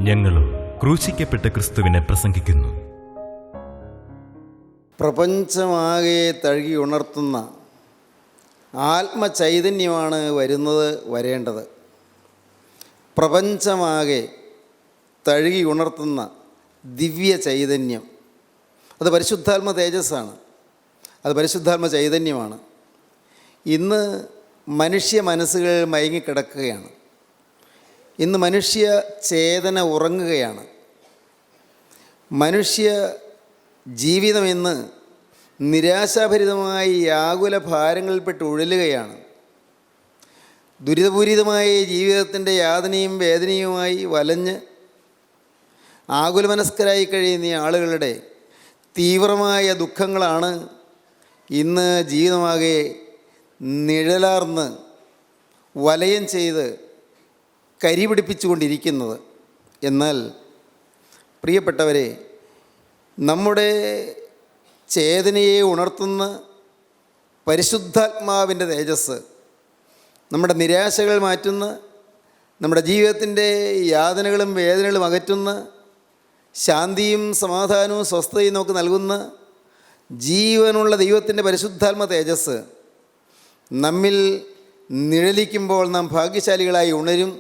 ഞങ്ങളും ക്രൂശിക്കപ്പെട്ട ക്രിസ്തുവിനെ പ്രസംഗിക്കുന്നു. പ്രപഞ്ചമാകെ തഴുകി ഉണർത്തുന്ന ആത്മചൈതന്യമാണ് വരേണ്ടത്. പ്രപഞ്ചമാകെ തഴുകി ഉണർത്തുന്ന ദിവ്യ ചൈതന്യം, അത് പരിശുദ്ധാത്മ തേജസ്സാണ്, അത് പരിശുദ്ധാത്മ ചൈതന്യമാണ്. ഇന്ന് മനുഷ്യ മനസ്സുകൾ മയങ്ങിക്കിടക്കുകയാണ്. ഇന്ന് മനുഷ്യ ചേതന ഉറങ്ങുകയാണ്. മനുഷ്യ ജീവിതം ഇന്ന് നിരാശാഭരിതമായി ആകുല ഭാരങ്ങളിൽപ്പെട്ട് ഉഴലുകയാണ്. ദുരിതപൂരിതമായ ജീവിതത്തിൻ്റെ യാതനയും വേദനയുമായി വലഞ്ഞ് ആകുലമനസ്കരായി കഴിയുന്ന ആളുകളുടെ തീവ്രമായ ദുഃഖങ്ങളാണ് ഇന്ന് ജീവിതമാകെ നിഴലാർന്ന് വലയം ചെയ്ത് കരിപിടിപ്പിച്ചുകൊണ്ടിരിക്കുന്നത്. എന്നാൽ പ്രിയപ്പെട്ടവരെ, നമ്മുടെ ചേതനയെ ഉണർത്തുന്ന പരിശുദ്ധാത്മാവിൻ്റെ തേജസ്, നമ്മുടെ നിരാശകൾ മാറ്റുന്ന, നമ്മുടെ ജീവിതത്തിൻ്റെ യാതനകളും വേദനകളും അകറ്റുന്ന, ശാന്തിയും സമാധാനവും സ്വസ്ഥതയും നമുക്ക് നൽകുന്ന ജീവനുള്ള ദൈവത്തിൻ്റെ പരിശുദ്ധാത്മ തേജസ് നമ്മിൽ നിഴലിക്കുമ്പോൾ നാം ഭാഗ്യശാലികളായി ഉണരും.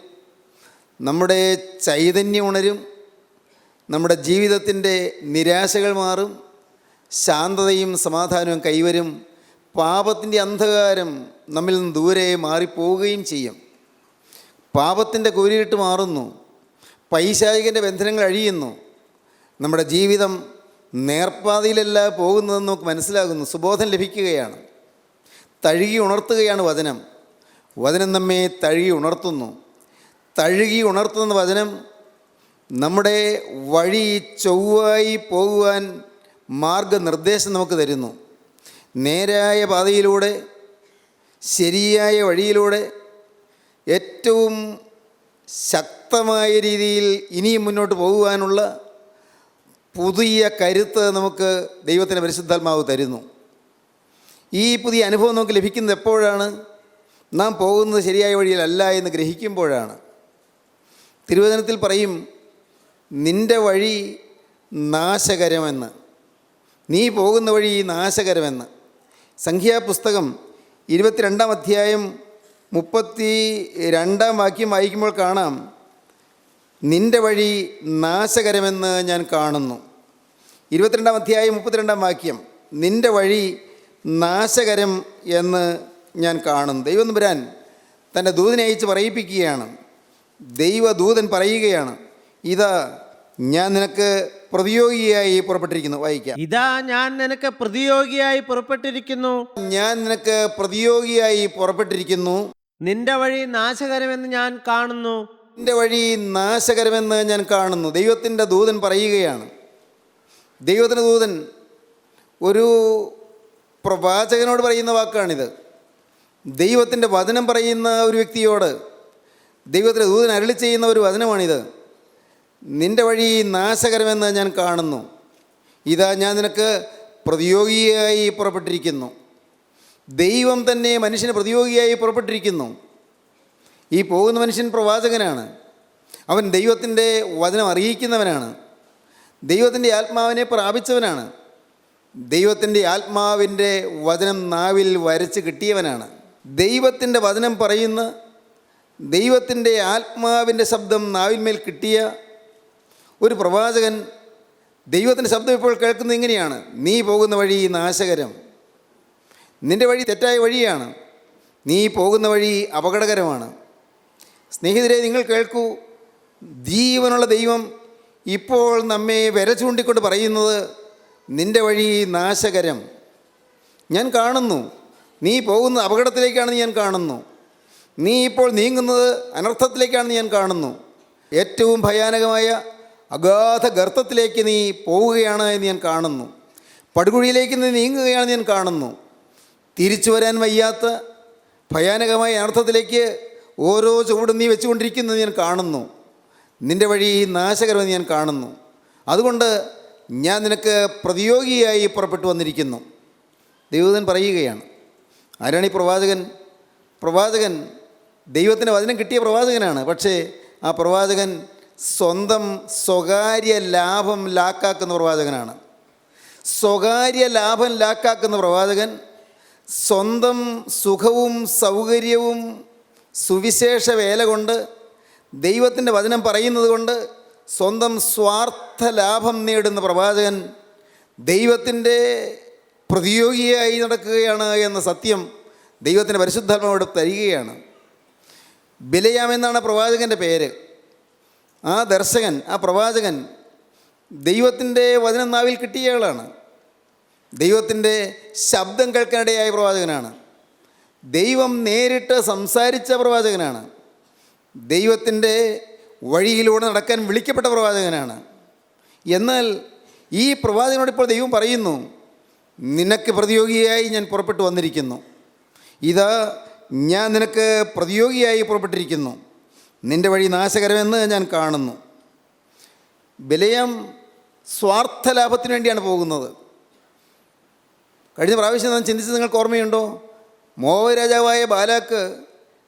നമ്മുടെ ചൈതന്യം ഉണരും. നമ്മുടെ ജീവിതത്തിൻ്റെ നിരാശകൾ മാറും. ശാന്തതയും സമാധാനവും കൈവരും. പാപത്തിൻ്റെ അന്ധകാരം നമ്മിൽ നിന്ന് ദൂരെ മാറിപ്പോവുകയും ചെയ്യും. പാപത്തിൻ്റെ കൂരിട്ട് മാറുന്നു. പൈശാചികൻ്റെ ബന്ധനങ്ങൾ അഴിയുന്നു. നമ്മുടെ ജീവിതം നേർപ്പാതയിലല്ല പോകുന്നതെന്ന് നമുക്ക് മനസ്സിലാകുന്നു. സുബോധം ലഭിക്കുകയാണ്. തഴുകി ഉണർത്തുകയാണ് വചനം. വചനം നമ്മെ തഴുകി ഉണർത്തുന്നു. തഴുകി ഉണർത്തുന്ന വചനം നമ്മുടെ വഴി ചൊവ്വായി പോകുവാൻ മാർഗനിർദ്ദേശം നമുക്ക് തരുന്നു. നേരായ പാതയിലൂടെ, ശരിയായ വഴിയിലൂടെ ഏറ്റവും ശക്തമായ രീതിയിൽ ഇനിയും മുന്നോട്ട് പോകുവാനുള്ള പുതിയ കരുത്ത് നമുക്ക് ദൈവത്തിൻ്റെ പരിശുദ്ധാത്മാവ് തരുന്നു. ഈ പുതിയ അനുഭവം നമുക്ക് ലഭിക്കുന്നത് എപ്പോഴാണ്? നാം പോകുന്നത് ശരിയായ വഴിയിലല്ല എന്ന് ഗ്രഹിക്കുമ്പോഴാണ്. തിരുവചനത്തിൽ പറയും, നിൻ്റെ വഴി നാശകരമെന്ന്, നീ പോകുന്ന വഴി നാശകരമെന്ന്. സംഖ്യാപുസ്തകം 22-ാം അധ്യായം 32-ാം വാക്യം വായിക്കുമ്പോൾ കാണാം, നിൻ്റെ വഴി നാശകരമെന്ന് ഞാൻ കാണുന്നു. 22-ാം അധ്യായം 32-ാം വാക്യം, നിൻ്റെ വഴി നാശകരം എന്ന് ഞാൻ കാണുന്നു. ദൈവം തമ്പുരാൻ തൻ്റെ ദൂതനെ അയച്ച് പറയിപ്പിക്കുകയാണ്. ദൈവദൂതൻ പറയുകയാണ്, ഇതാ ഞാൻ നിനക്ക് പ്രതിയോഗിയായി പുറപ്പെട്ടിരിക്കുന്നു. വായിക്കാം. ഇതാ ഞാൻ നിനക്ക് പ്രതിയോഗിയായി പുറപ്പെട്ടിരിക്കുന്നു. ഞാൻ നിനക്ക് പ്രതിയോഗിയായി പുറപ്പെട്ടിരിക്കുന്നു. നിന്റെ വഴി നാശകരമെന്ന് ഞാൻ കാണുന്നു. നിന്റെ വഴി നാശകരമെന്ന് ഞാൻ കാണുന്നു. ദൈവത്തിൻ്റെ ദൂതൻ പറയുകയാണ്. ദൈവത്തിൻ്റെ ദൂതൻ ഒരു പ്രവാചകനോട് പറയുന്ന വാക്കാണിത്. ദൈവത്തിൻ്റെ വചനം പറയുന്ന ഒരു വ്യക്തിയോട് ദൈവത്തിൻ്റെ ദൂതൻ അരുളി ചെയ്യുന്ന ഒരു വചനമാണിത്. നിൻ്റെ വഴി നാശകരമെന്ന് ഞാൻ കാണുന്നു. ഇതാ ഞാൻ നിനക്ക് പ്രതിയോഗിയായി പുറപ്പെട്ടിരിക്കുന്നു. ദൈവം തന്നെ മനുഷ്യന് പ്രതിയോഗിയായി പുറപ്പെട്ടിരിക്കുന്നു. ഈ പോകുന്ന മനുഷ്യൻ പ്രവാചകനാണ്. അവൻ ദൈവത്തിൻ്റെ വചനം അറിയിക്കുന്നവനാണ്. ദൈവത്തിൻ്റെ ആത്മാവിനെ പ്രാപിച്ചവനാണ്. ദൈവത്തിൻ്റെ ആത്മാവിൻ്റെ വചനം നാവിൽ വരച്ച് കിട്ടിയവനാണ്. ദൈവത്തിൻ്റെ വചനം പറയുന്ന, ദൈവത്തിൻ്റെ ആത്മാവിൻ്റെ ശബ്ദം നാവിന്മേൽ കിട്ടിയ ഒരു പ്രവാചകൻ ദൈവത്തിൻ്റെ ശബ്ദം ഇപ്പോൾ കേൾക്കുന്നത് ഇങ്ങനെയാണ്, നീ പോകുന്ന വഴി നാശകരം, നിൻ്റെ വഴി തെറ്റായ വഴിയാണ്, നീ പോകുന്ന വഴി അപകടകരമാണ്. സ്നേഹിതരെ, നിങ്ങൾ കേൾക്കൂ, ജീവനുള്ള ദൈവം ഇപ്പോൾ നമ്മെ വിര ചൂണ്ടിക്കൊണ്ട് പറയുന്നത്, നിൻ്റെ വഴി നാശകരം. ഞാൻ കാണുന്നു, നീ പോകുന്ന അപകടത്തിലേക്കാണെന്ന് ഞാൻ കാണുന്നു. നീ ഇപ്പോൾ നീങ്ങുന്നത് അനർത്ഥത്തിലേക്കാണെന്ന് ഞാൻ കാണുന്നു. ഏറ്റവും ഭയാനകമായ അഗാധ ഗർത്തത്തിലേക്ക് നീ പോവുകയാണ് എന്ന് ഞാൻ കാണുന്നു. പടുകുഴിയിലേക്ക് നീ നീങ്ങുകയാണെന്ന് ഞാൻ കാണുന്നു. തിരിച്ചു വരാൻ വയ്യാത്ത ഭയാനകമായ അനർത്ഥത്തിലേക്ക് ഓരോ ചുവടും നീ വെച്ചുകൊണ്ടിരിക്കുന്നത് ഞാൻ കാണുന്നു. നിൻ്റെ വഴി നാശകരമെന്ന് ഞാൻ കാണുന്നു. അതുകൊണ്ട് ഞാൻ നിനക്ക് പ്രതിയോഗിയായി പുറപ്പെട്ടു വന്നിരിക്കുന്നു. ദൈവദൂതൻ പറയുകയാണ്. ആരാണ് ഈ പ്രവാചകൻ? പ്രവാചകൻ ദൈവത്തിൻ്റെ വചനം കിട്ടിയ പ്രവാചകനാണ്. പക്ഷേ ആ പ്രവാചകൻ സ്വന്തം സ്വകാര്യ ലാഭം ലാക്കാക്കുന്ന പ്രവാചകനാണ്. സ്വകാര്യ ലാഭം ലാക്കാക്കുന്ന പ്രവാചകൻ സ്വന്തം സുഖവും സൗകര്യവും സുവിശേഷ വേല കൊണ്ട്, ദൈവത്തിൻ്റെ വചനം പറയുന്നത് കൊണ്ട് സ്വന്തം സ്വാർത്ഥ ലാഭം നേടുന്ന പ്രവാചകൻ ദൈവത്തിൻ്റെ പ്രതിയോഗിയായി നടക്കുകയാണ് എന്ന സത്യം ദൈവത്തിൻ്റെ പരിശുദ്ധാത്മാവോട് തരികയാണ്. ബിലയാം എന്നാണ് പ്രവാചകൻ്റെ പേര്. ആ ദർശകൻ, ആ പ്രവാചകൻ ദൈവത്തിൻ്റെ വചനം നാവിൽ കിട്ടിയ ആളാണ്. ദൈവത്തിൻ്റെ ശബ്ദം കേൾക്കാനിടയായ പ്രവാചകനാണ്. ദൈവം നേരിട്ട് സംസാരിച്ച പ്രവാചകനാണ്. ദൈവത്തിൻ്റെ വഴിയിലൂടെ നടക്കാൻ വിളിക്കപ്പെട്ട പ്രവാചകനാണ്. എന്നാൽ ഈ പ്രവാചകനോട് ഇപ്പോൾ ദൈവം പറയുന്നു, നിനക്ക് പ്രതിയോഗിയായി ഞാൻ പുറപ്പെട്ടു വന്നിരിക്കുന്നു. ഇതാ ഞാൻ നിനക്ക് പ്രതിയോഗിയായി പുറപ്പെട്ടിരിക്കുന്നു. നിൻ്റെ വഴി നാശകരമെന്ന് ഞാൻ കാണുന്നു. ബിലയാം സ്വാർത്ഥ ലാഭത്തിന് വേണ്ടിയാണ് പോകുന്നത്. കഴിഞ്ഞ പ്രാവശ്യം നാം ചിന്തിച്ചത് നിങ്ങൾക്ക് ഓർമ്മയുണ്ടോ? മോവാബ് രാജാവായ ബാലാക്ക്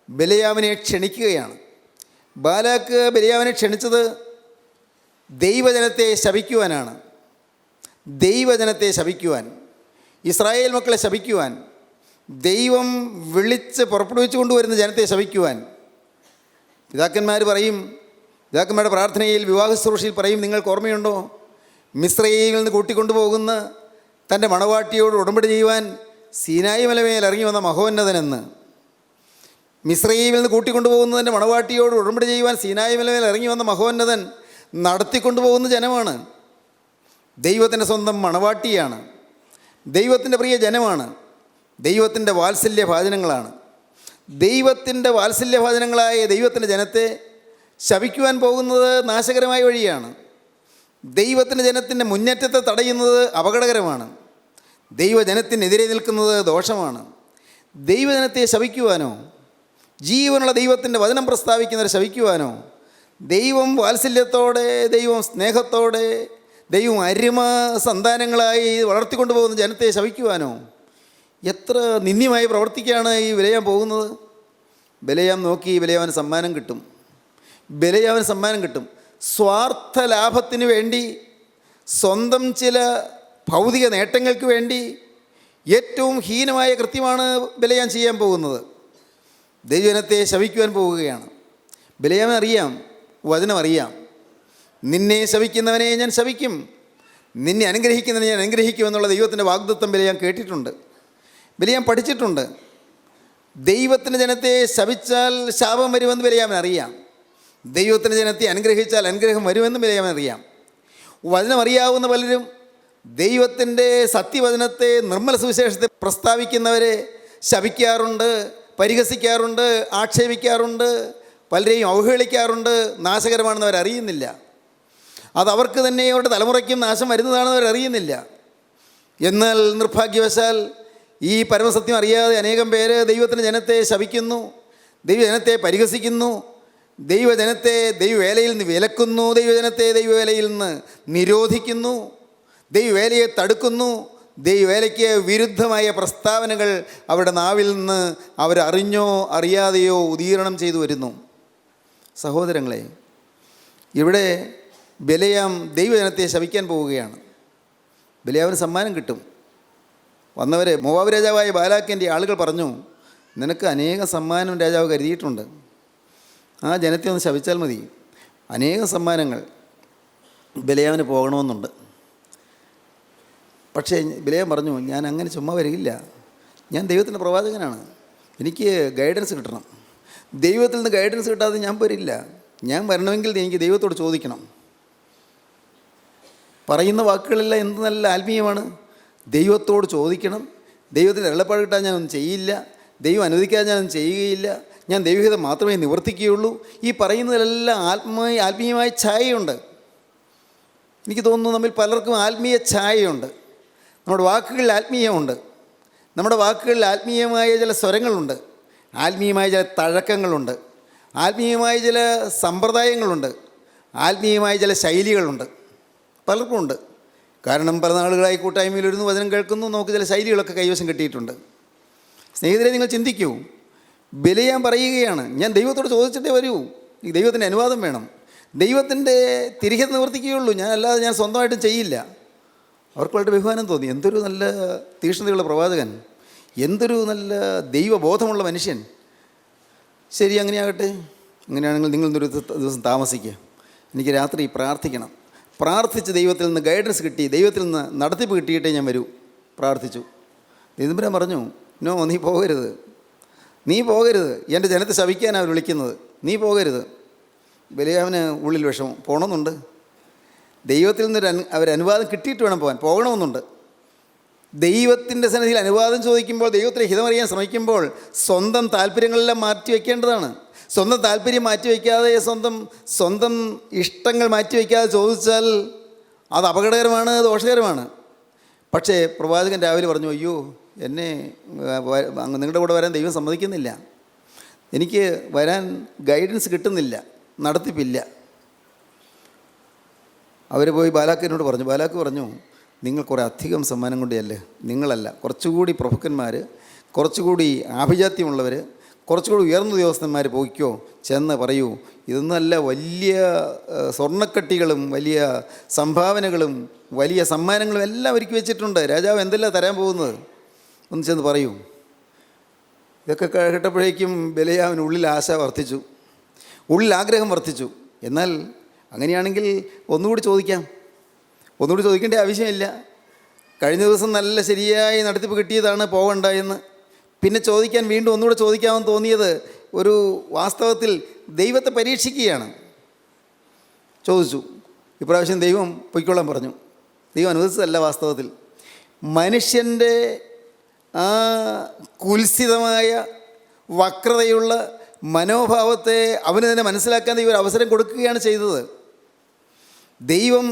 ബിലയാമിനെ ക്ഷണിക്കുകയാണ്. ബാലാക്ക് ബിലയാമിനെ ക്ഷണിച്ചത് ദൈവജനത്തെ ശപിക്കുവാനാണ്. ദൈവജനത്തെ ശപിക്കുവാൻ, ഇസ്രായേൽ മക്കളെ ശപിക്കുവാൻ, ദൈവം വിളിച്ച് പുറപ്പെടുവിച്ചു കൊണ്ടുവരുന്ന ജനത്തെ ശപിക്കുവാൻ. പിതാക്കന്മാർ പറയും, പിതാക്കന്മാരുടെ പ്രാർത്ഥനയിൽ വിവാഹ ശുശ്രൂഷയിൽ പറയും, നിങ്ങൾക്ക് ഓർമ്മയുണ്ടോ? മിസ്രയീമിൽ നിന്ന് കൂട്ടിക്കൊണ്ടുപോകുന്ന തൻ്റെ മണവാട്ടിയോട് ഉടമ്പടി ചെയ്യുവാൻ സീനായി മലമേൽ ഇറങ്ങി വന്ന മഹോന്നതനെന്ന്. മിസ്രയീമിൽ നിന്ന് കൂട്ടിക്കൊണ്ടുപോകുന്നതിൻ്റെ മണവാട്ടിയോട് ഉടമ്പടി ചെയ്യുവാൻ സീനായി മലമേൽ ഇറങ്ങി വന്ന മഹോന്നതൻ നടത്തിക്കൊണ്ടുപോകുന്ന ജനമാണ്. ദൈവത്തിൻ്റെ സ്വന്തം മണവാട്ടിയാണ്. ദൈവത്തിൻ്റെ പ്രിയ ജനമാണ്. ദൈവത്തിൻ്റെ വാത്സല്യഭാചനങ്ങളാണ്. ദൈവത്തിൻ്റെ വാത്സല്യഭാചനങ്ങളായ ദൈവത്തിൻ്റെ ജനത്തെ ശപിക്കുവാൻ പോകുന്നത് നാശകരമായ വഴിയാണ്. ദൈവത്തിൻ്റെ ജനത്തിൻ്റെ മുന്നേറ്റത്തെ തടയുന്നത് അപകടകരമാണ്. ദൈവജനത്തിനെതിരെ നിൽക്കുന്നത് ദോഷമാണ്. ദൈവജനത്തെ ശപിക്കുവാനോ, ജീവനുള്ള ദൈവത്തിൻ്റെ വചനം പ്രസ്താവിക്കുന്നവരെ ശപിക്കുവാനോ, ദൈവം വാത്സല്യത്തോടെ, ദൈവം സ്നേഹത്തോടെ, ദൈവം അരുമ സന്താനങ്ങളായി വളർത്തിക്കൊണ്ടുപോകുന്ന ജനത്തെ ശപിക്കുവാനോ, എത്ര നിന്ദ്യമായ പ്രവർത്തിക്കാണ് ഈ ബിലയാം പോകുന്നത്. ബിലയാം നോക്കി ബിലയാമിന് സമ്മാനം കിട്ടും. ബിലയാമിന് സമ്മാനം കിട്ടും. സ്വാർത്ഥ ലാഭത്തിന് വേണ്ടി, സ്വന്തം ചില ഭൗതിക നേട്ടങ്ങൾക്ക് വേണ്ടി ഏറ്റവും ഹീനമായ കൃത്യമാണ് ബിലയാം ചെയ്യാൻ പോകുന്നത്. ദൈവജനത്തെ ശപിക്കുവാൻ പോവുകയാണ്. ബിലയാമിനറിയാം, വചനമറിയാം. നിന്നെ ശപിക്കുന്നവനെ ഞാൻ ശപിക്കും, നിന്നെ അനുഗ്രഹിക്കുന്നവനെ ഞാൻ അനുഗ്രഹിക്കുമെന്നുള്ള ദൈവത്തിൻ്റെ വാഗ്ദത്തം ബിലയാം കേട്ടിട്ടുണ്ട്. ബിലയാം പഠിച്ചിട്ടുണ്ട്. ദൈവത്തിൻ്റെ ജനത്തെ ശപിച്ചാൽ ശാപം വരുമെന്ന് ബിലയാമിനറിയാം. ദൈവത്തിൻ്റെ ജനത്തെ അനുഗ്രഹിച്ചാൽ അനുഗ്രഹം വരുമെന്ന് ബിലയാമിനറിയാം. വചനമറിയാവുന്ന പലരും ദൈവത്തിൻ്റെ സത്യവചനത്തെ, നിർമ്മല സുവിശേഷത്തെ പ്രസ്താവിക്കുന്നവരെ ശപിക്കാറുണ്ട്, പരിഹസിക്കാറുണ്ട്, ആക്ഷേപിക്കാറുണ്ട്, പലരെയും അവഹേളിക്കാറുണ്ട്. നാശകരമാണെന്ന് അവരറിയുന്നില്ല. അതവർക്ക് തന്നെ അവരുടെ തലമുറയ്ക്കും നാശം വരുന്നതാണെന്ന് അവരറിയുന്നില്ല. എന്നാൽ നിർഭാഗ്യവശാൽ ഈ പരമസത്യം അറിയാതെ അനേകം പേര് ദൈവത്തിൻ്റെ ജനത്തെ ശപിക്കുന്നു, ദൈവജനത്തെ പരിഹസിക്കുന്നു, ദൈവജനത്തെ ദൈവവേലയിൽ നിന്ന് വിലക്കുന്നു, ദൈവജനത്തെ ദൈവവേലയിൽ നിന്ന് നിരോധിക്കുന്നു, ദൈവവേലയെ തടുക്കുന്നു. ദൈവവേലയ്ക്ക് വിരുദ്ധമായ പ്രസ്താവനകൾ അവരുടെ നാവിൽ നിന്ന് അവരറിഞ്ഞോ അറിയാതെയോ ഉദീരണം ചെയ്തു വരുന്നു. സഹോദരങ്ങളെ, ഇവിടെ ബിലയാം ദൈവജനത്തെ ശപിക്കാൻ പോവുകയാണ്. ബിലയാമിന് സമ്മാനം കിട്ടും. വന്നവരെ മോവാബ് രാജാവായ ബാലാക്കിൻ്റെ ആളുകൾ പറഞ്ഞു, നിനക്ക് അനേകം സമ്മാനം രാജാവ് കരുതിയിട്ടുണ്ട്, ആ ജനത്തെ ഒന്ന് ശപിച്ചാൽ മതി. അനേകം സമ്മാനങ്ങൾ ബിലയാമിന് പോകണമെന്നുണ്ട്. പക്ഷേ ബിലയാം പറഞ്ഞു, ഞാൻ അങ്ങനെ ചുമ്മാ വരികയില്ല, ഞാൻ ദൈവത്തിൻ്റെ പ്രവാചകനാണ്, എനിക്ക് ഗൈഡൻസ് കിട്ടണം. ദൈവത്തിൽ നിന്ന് ഗൈഡൻസ് കിട്ടാതെ ഞാൻ വരില്ല. ഞാൻ വരണമെങ്കിൽ എനിക്ക് ദൈവത്തോട് ചോദിക്കണം. പറയുന്ന വാക്കുകളെല്ലാം എന്ത് നല്ല ആത്മീയമാണ്. ദൈവത്തോട് ചോദിക്കണം. ദൈവത്തിൻ്റെ വെള്ളപ്പാട് കിട്ടാൻ ഞാനൊന്നും ചെയ്യില്ല, ദൈവം അനുവദിക്കാതെ ഞാനൊന്നും ചെയ്യുകയില്ല, ഞാൻ ദൈവഹിതം മാത്രമേ നിവർത്തിക്കുകയുള്ളൂ. ഈ പറയുന്നതിലെല്ലാം ആത്മീയമായ ഛായയുണ്ട്. എനിക്ക് തോന്നുന്നു നമ്മിൽ പലർക്കും ആത്മീയ ഛായയുണ്ട്. നമ്മുടെ വാക്കുകളിൽ ആത്മീയമുണ്ട്. നമ്മുടെ വാക്കുകളിൽ ആത്മീയമായ ചില സ്വരങ്ങളുണ്ട്, ആത്മീയമായ ചില തഴക്കങ്ങളുണ്ട്, ആത്മീയമായ ചില സമ്പ്രദായങ്ങളുണ്ട്, ആത്മീയമായ ചില ശൈലികളുണ്ട്. പലർക്കും ഉണ്ട്. കാരണം പല നാളുകളായി കൂട്ടായ്മയിലിരുന്ന് വചനം കേൾക്കുന്നു, നമുക്ക് ചില ശൈലികളൊക്കെ കൈവശം കിട്ടിയിട്ടുണ്ട്. സ്നേഹിതരെ, നിങ്ങൾ ചിന്തിക്കൂ. ബിലയാം പറയുകയാണ്, ഞാൻ ദൈവത്തോട് ചോദിച്ചിട്ടേ വരൂ, ഈ ദൈവത്തിൻ്റെ അനുവാദം വേണം. ദൈവത്തിൻ്റെ തിരികെ നിവർത്തിക്കുകയുള്ളൂ, അല്ലാതെ ഞാൻ സ്വന്തമായിട്ടും ചെയ്യില്ല. അവർക്ക് വളരെ ബഹുമാനം തോന്നി. എന്തൊരു നല്ല തീക്ഷ്ണതയുള്ള പ്രവാചകൻ, എന്തൊരു നല്ല ദൈവബോധമുള്ള മനുഷ്യൻ. ശരി, അങ്ങനെയാകട്ടെ. അങ്ങനെയാണെങ്കിൽ നിങ്ങൾ ഇന്നൊരു ദിവസം താമസിക്കുക, എനിക്ക് രാത്രി പ്രാർത്ഥിക്കണം. പ്രാർത്ഥിച്ച് ദൈവത്തിൽ നിന്ന് ഗൈഡൻസ് കിട്ടി, ദൈവത്തിൽ നിന്ന് നടത്തിപ്പ് കിട്ടിയിട്ടേ ഞാൻ വരൂ. പ്രാർത്ഥിച്ചു. നീതിപുരം പറഞ്ഞു, നോ, നീ പോകരുത്, നീ പോകരുത്, എൻ്റെ ജനത്തെ ശപിക്കാൻ അവർ വിളിക്കുന്നത്, നീ പോകരുത്. ബലിയാമിന് ഉള്ളിൽ വിഷമം, പോകണമെന്നുണ്ട്. ദൈവത്തിൽ നിന്ന് അവരനുവാദം കിട്ടിയിട്ട് വേണം പോകണമെന്നുണ്ട്. ദൈവത്തിൻ്റെ സന്നിധിയിൽ അനുവാദം ചോദിക്കുമ്പോൾ, ദൈവത്തിൻ്റെ ഹിതമറിയാൻ ശ്രമിക്കുമ്പോൾ സ്വന്തം താല്പര്യങ്ങളെല്ലാം മാറ്റി വയ്ക്കേണ്ടതാണ്. സ്വന്തം താല്പര്യം മാറ്റിവെക്കാതെ, സ്വന്തം ഇഷ്ടങ്ങൾ മാറ്റിവെക്കാതെ ചോദിച്ചാൽ അത് അപകടകരമാണ്, ദോഷകരമാണ്. പക്ഷേ പ്രവാചകൻ രാവിലെ പറഞ്ഞു, അയ്യോ, എന്നെ നിങ്ങളുടെ കൂടെ വരാൻ ദൈവം സമ്മതിക്കുന്നില്ല, എനിക്ക് വരാൻ ഗൈഡൻസ് കിട്ടുന്നില്ല, നടത്തിപ്പില്ല. അവർ പോയി ബാലാക്കിനോട് പറഞ്ഞു. ബാലാക്ക് പറഞ്ഞു, നിങ്ങൾ കുറേ അധികം സമ്മാനം കൊണ്ടല്ലേ, നിങ്ങളല്ല, കുറച്ചുകൂടി പ്രഭുക്കന്മാർ, കുറച്ചുകൂടി ആഭിജാത്യമുള്ളവർ, കുറച്ചുകൂടി ഉയർന്ന ഉദ്യോഗസ്ഥന്മാർ പോയിക്കോ, ചെന്ന് പറയൂ, ഇതൊന്നുമല്ല, വലിയ സ്വർണ്ണക്കട്ടികളും വലിയ സംഭാവനകളും വലിയ സമ്മാനങ്ങളും എല്ലാം ഒരുക്കി വെച്ചിട്ടുണ്ട്, രാജാവ് എന്തെല്ലാം തരാൻ പോകുന്നത്, ഒന്ന് ചെന്ന് പറയൂ. ഇതൊക്കെ കേട്ടപ്പോഴേക്കും ബലിയാമിന് ഉള്ളിൽ ആശ വർദ്ധിച്ചു, ഉള്ളിൽ ആഗ്രഹം വർദ്ധിച്ചു. എന്നാൽ അങ്ങനെയാണെങ്കിൽ ഒന്നുകൂടി ചോദിക്കേണ്ട ആവശ്യമില്ല. കഴിഞ്ഞ ദിവസം നല്ല ശരിയായി നടത്തിപ്പ് കിട്ടിയതാണ്, പോകണ്ട എന്ന്. പിന്നെ ചോദിക്കാൻ വീണ്ടും ഒന്നുകൂടെ ചോദിക്കാമെന്ന് തോന്നിയത് ഒരു വാസ്തവത്തിൽ ദൈവത്തെ പരീക്ഷിക്കുകയാണ്. ചോദിച്ചു. ഇപ്രാവശ്യം ദൈവം പൊയ്ക്കൊള്ളാൻ പറഞ്ഞു. ദൈവം അനുവദിച്ചതല്ല. വാസ്തവത്തിൽ മനുഷ്യൻ്റെ ആ കുൽസിതമായ വക്രതയുള്ള മനോഭാവത്തെ അവന് തന്നെ മനസ്സിലാക്കാൻ ദൈവം ഒരു അവസരം കൊടുക്കുകയാണ് ചെയ്തത്. ദൈവം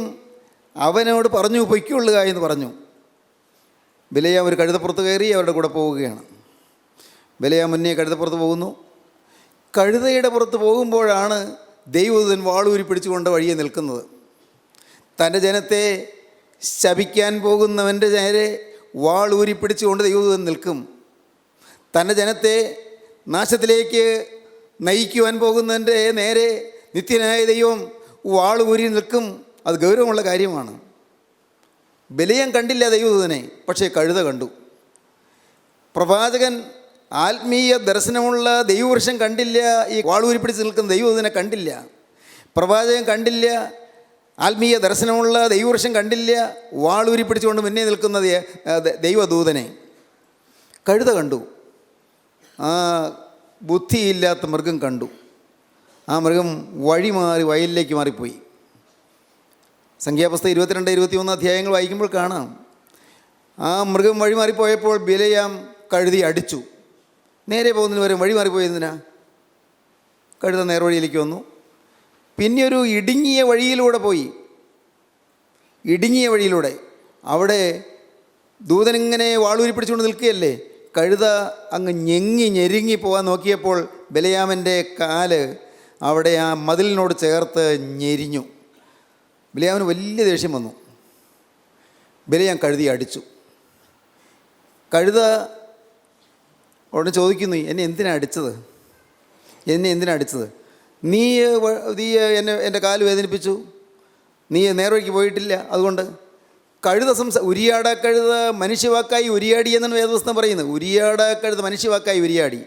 അവനോട് പറഞ്ഞു, പൊയ്ക്കൊള്ളുക എന്ന് പറഞ്ഞു. ബിലയാം ഒരു കഴുതപ്പുറത്ത് കയറി അവരുടെ കൂടെ പോവുകയാണ്. ബിലയാം മുന്നേ കഴുതപ്പുറത്ത് പോകുന്നു. കഴുതയുടെ പുറത്ത് പോകുമ്പോഴാണ് ദൈവദൂതൻ വാളൂരി പിടിച്ചുകൊണ്ട് വഴിയെ നിൽക്കുന്നത്. തൻ്റെ ജനത്തെ ശപിക്കാൻ പോകുന്നവൻ്റെ നേരെ വാളൂരി പിടിച്ചുകൊണ്ട് ദൈവദൂതൻ നിൽക്കും. തൻ്റെ ജനത്തെ നാശത്തിലേക്ക് നയിക്കുവാൻ പോകുന്നതിൻ്റെ നേരെ നിത്യനായ ദൈവം വാളൂരി നിൽക്കും. അത് ഗൗരവമുള്ള കാര്യമാണ്. ബലിയാം കണ്ടില്ല ദൈവദൂതനെ, പക്ഷേ കഴുത കണ്ടു. പ്രവാചകൻ ആത്മീയ ദർശനമുള്ള ദൈവവൃക്ഷം കണ്ടില്ല, ഈ വാളൂരി പിടിച്ച് നിൽക്കുന്ന ദൈവദൂതനെ കണ്ടില്ല. പ്രവാചകൻ കണ്ടില്ല, ആത്മീയ ദർശനമുള്ള ദൈവവൃക്ഷം കണ്ടില്ല, വാളൂരി പിടിച്ചുകൊണ്ട് മുന്നേ നിൽക്കുന്ന ദൈവദൂതനെ. കഴുത കണ്ടു. ആ ബുദ്ധിയില്ലാത്ത മൃഗം കണ്ടു. ആ മൃഗം വഴി മാറി വയലിലേക്ക് മാറിപ്പോയി. സംഖ്യാപുസ്തകം 22-21 അധ്യായങ്ങൾ വായിക്കുമ്പോൾ കാണാം, ആ മൃഗം വഴി മാറിപ്പോയപ്പോൾ ബിലയാം കഴുതി അടിച്ചു. നേരെ പോകുന്നതിന് വരെ വഴി മാറിപ്പോയതിനാ. കഴുത നേർവഴിയിലേക്ക് വന്നു. പിന്നെ ഒരു ഇടുങ്ങിയ വഴിയിലൂടെ പോയി. ഇടുങ്ങിയ വഴിയിലൂടെ അവിടെ ദൂതനിങ്ങനെ വാളൂരി പിടിച്ചുകൊണ്ട് നിൽക്കുകയല്ലേ. കഴുത അങ്ങ് ഞെരുങ്ങി പോകാൻ നോക്കിയപ്പോൾ ബിലയാമിൻ്റെ കാല് അവിടെ ആ മതിലിനോട് ചേർത്ത് ഞെരിഞ്ഞു. ബിലയാമിന് വലിയ ദേഷ്യം വന്നു. ബിലയാം കഴുതി അടിച്ചു. കഴുത ഉടനെ ചോദിക്കുന്നു, എന്നെ എന്തിനാണ് അടിച്ചത്? നീ എൻ്റെ കാല് വേദനിപ്പിച്ചു, നീ നേർവഴിക്ക് പോയിട്ടില്ല, അതുകൊണ്ട്. കഴുത ഉരിയാട കഴുത മനുഷ്യവാക്കായി ഉരിയാടി എന്നാണ് വേദപുസ്തകം പറയുന്നത്. ഉരിയാട കഴുത മനുഷ്യവാക്കായി ഉരിയാടി.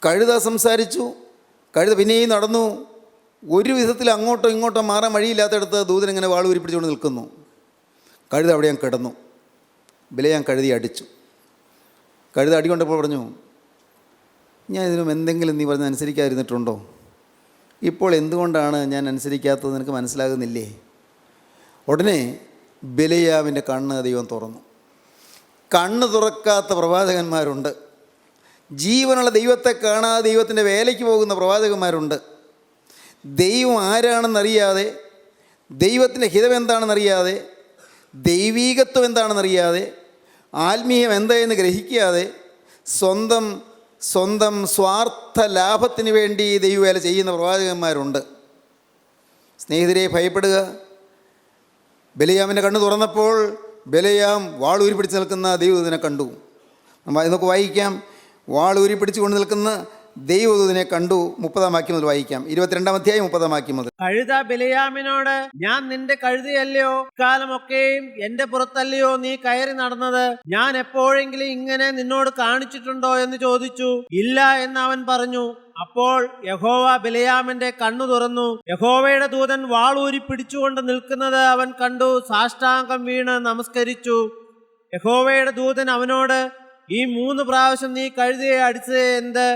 കഴുത സംസാരിച്ചു. കഴുത പിന്നെയും നടന്നു. ഒരു വിധത്തിൽ അങ്ങോട്ടോ ഇങ്ങോട്ടോ മാറാൻ വഴിയില്ലാത്തടത്ത് ദൂതൻ ഇങ്ങനെ വാളൂരി പിടിച്ചുകൊണ്ട് നിൽക്കുന്നു. കഴുത അവിടെ ഞാൻ കിടന്നു. ബിലയാം കഴുതി അടിച്ചു. കഴുത അടികൊണ്ടപ്പോൾ പറഞ്ഞു, ഞാൻ ഇതിനും എന്തെങ്കിലും നീ പറഞ്ഞ് അനുസരിക്കാതിരുന്നിട്ടുണ്ടോ? ഇപ്പോൾ എന്തുകൊണ്ടാണ് ഞാൻ അനുസരിക്കാത്തത് നിനക്ക് മനസ്സിലാകുന്നില്ലേ? ഉടനെ ബിലയാമിൻ്റെ കണ്ണ് ദൈവം തുറന്നു. കണ്ണ് തുറക്കാത്ത പ്രവാചകന്മാരുണ്ട്. ജീവനുള്ള ദൈവത്തെ കാണാതെ ദൈവത്തിൻ്റെ വേലയ്ക്ക് പോകുന്ന പ്രവാചകന്മാരുണ്ട്. ദൈവം ആരാണെന്നറിയാതെ, ദൈവത്തിൻ്റെ ഹിതം എന്താണെന്നറിയാതെ, ദൈവീകത്വം എന്താണെന്നറിയാതെ, ആത്മീയം എന്തായെന്ന് ഗ്രഹിക്കാതെ സ്വന്തം സ്വാർത്ഥ ലാഭത്തിന് വേണ്ടി ദൈവവേല ചെയ്യുന്ന പ്രവാചകന്മാരുണ്ട്. സ്നേഹിതരെ, ഭയപ്പെടുക. ബിലയാമിൻ്റെ കണ്ണ് തുറന്നപ്പോൾ ബിലയാം വാളൂരി പിടിച്ച് നിൽക്കുന്ന ദൈവദൂതനെ കണ്ടു. നമുക്ക് വായിക്കാം. വാളൂരി പിടിച്ചുകൊണ്ട് നിൽക്കുന്ന ദൈവദൂതനെ കണ്ടു. 30-ാം വാക്യം മുതൽ വായിക്കാം. 22-ാം അധ്യായം 30-ാം വാക്യം മുതൽ. കഴുത ബിലയാമിനോട്, ഞാൻ നിന്റെ കഴുതയല്ലയോ? കാലമൊക്കെയും എന്റെ പുറത്തല്ലയോ നീ കയറി നടന്നത്? ഞാൻ എപ്പോഴെങ്കിലും ഇങ്ങനെ നിന്നോട് കാണിച്ചിട്ടുണ്ടോ എന്ന് ചോദിച്ചു. ഇല്ല എന്ന് അവൻ പറഞ്ഞു. അപ്പോൾ യഹോവ ബിലയാമിന്റെ കണ്ണു തുറന്നു. യഹോവയുടെ ദൂതൻ വാളൂരി പിടിച്ചുകൊണ്ട് നിൽക്കുന്നത് അവൻ കണ്ടു. സാഷ്ടാംഗം വീണ് നമസ്കരിച്ചു. യഹോവയുടെ ദൂതൻ അവനോട്, ഈ 3 പ്രാവശ്യം നീ കഴുതയെ അടിച്ചത് എന്ത്?